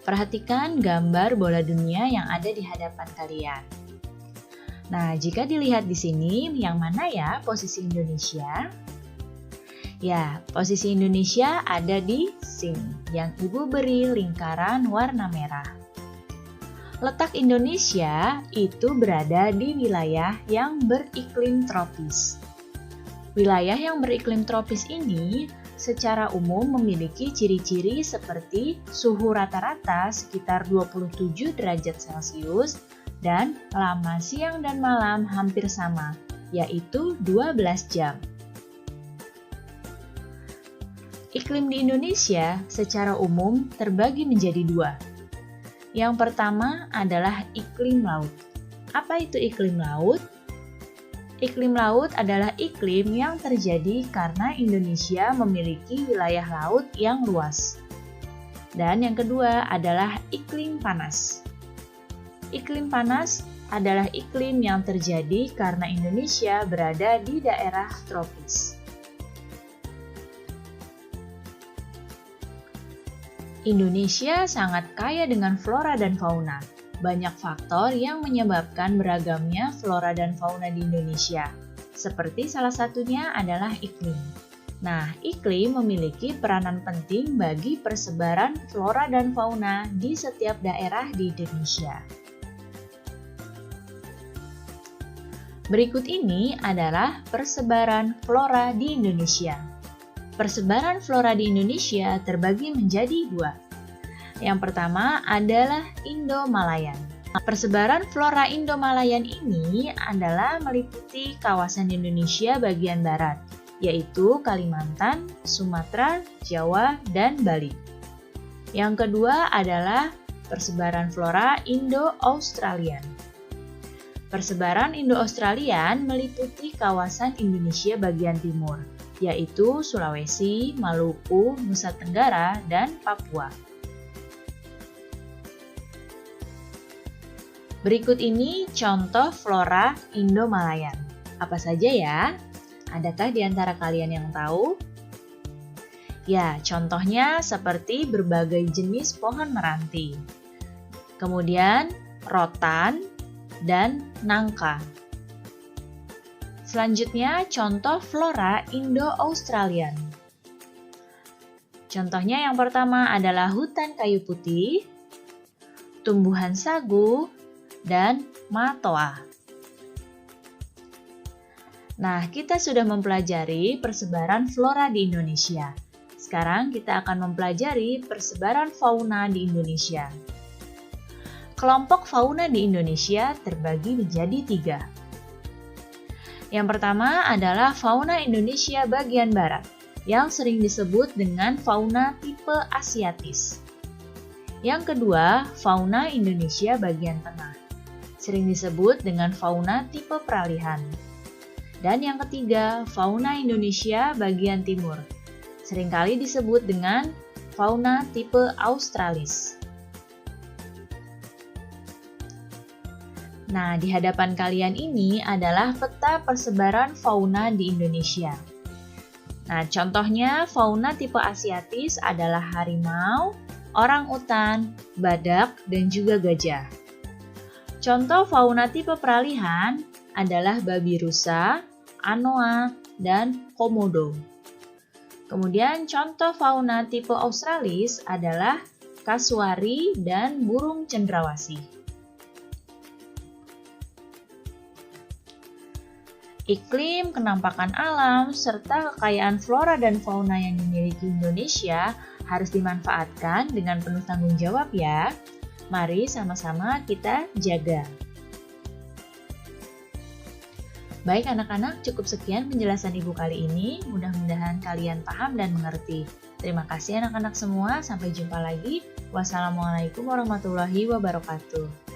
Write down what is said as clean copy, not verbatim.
Perhatikan gambar bola dunia yang ada di hadapan kalian. Nah, jika dilihat di sini, yang mana ya posisi Indonesia? Ya, posisi Indonesia ada di sini, yang Ibu beri lingkaran warna merah. Letak Indonesia itu berada di wilayah yang beriklim tropis. Wilayah yang beriklim tropis ini secara umum memiliki ciri-ciri seperti suhu rata-rata sekitar 27 derajat Celcius dan lama siang dan malam hampir sama, yaitu 12 jam. Iklim di Indonesia secara umum terbagi menjadi dua. Yang pertama adalah iklim laut. Apa itu iklim laut? Iklim laut adalah iklim yang terjadi karena Indonesia memiliki wilayah laut yang luas. Dan yang kedua adalah iklim panas. Iklim panas adalah iklim yang terjadi karena Indonesia berada di daerah tropis. Indonesia sangat kaya dengan flora dan fauna. Banyak faktor yang menyebabkan beragamnya flora dan fauna di Indonesia. Seperti salah satunya adalah iklim. Nah, iklim memiliki peranan penting bagi persebaran flora dan fauna di setiap daerah di Indonesia. Berikut ini adalah persebaran flora di Indonesia. Persebaran flora di Indonesia terbagi menjadi dua. Yang pertama adalah Indo-Malayan. Persebaran flora Indo-Malayan ini adalah meliputi kawasan Indonesia bagian barat, yaitu Kalimantan, Sumatera, Jawa, dan Bali. Yang kedua adalah persebaran flora Indo-Australian. Persebaran Indo-Australian meliputi kawasan Indonesia bagian timur, yaitu Sulawesi, Maluku, Nusa Tenggara, dan Papua. Berikut ini contoh flora Indo-Malayan. Apa saja ya? Adakah di antara kalian yang tahu? Ya, contohnya seperti berbagai jenis pohon meranti. Kemudian rotan dan nangka. Selanjutnya contoh flora Indo-Australian. Contohnya yang pertama adalah hutan kayu putih, tumbuhan sagu, dan matoa. Nah, kita sudah mempelajari persebaran flora di Indonesia. Sekarang kita akan mempelajari persebaran fauna di Indonesia. Kelompok fauna di Indonesia terbagi menjadi 3. Yang pertama adalah fauna Indonesia bagian barat, yang sering disebut dengan fauna tipe asiatis. Yang kedua, fauna Indonesia bagian tengah, sering disebut dengan fauna tipe peralihan. Dan yang ketiga, fauna Indonesia bagian timur, seringkali disebut dengan fauna tipe australis. Nah, di hadapan kalian ini adalah peta persebaran fauna di Indonesia. Nah, contohnya fauna tipe asiatis adalah harimau, orangutan, badak, dan juga gajah. Contoh fauna tipe peralihan adalah babi rusa, anoa, dan komodo. Kemudian contoh fauna tipe australis adalah kasuari dan burung cendrawasih. Iklim, kenampakan alam, serta kekayaan flora dan fauna yang dimiliki Indonesia harus dimanfaatkan dengan penuh tanggung jawab ya. Mari sama-sama kita jaga. Baik anak-anak, cukup sekian penjelasan Ibu kali ini. Mudah-mudahan kalian paham dan mengerti. Terima kasih anak-anak semua. Sampai jumpa lagi. Wassalamualaikum warahmatullahi wabarakatuh.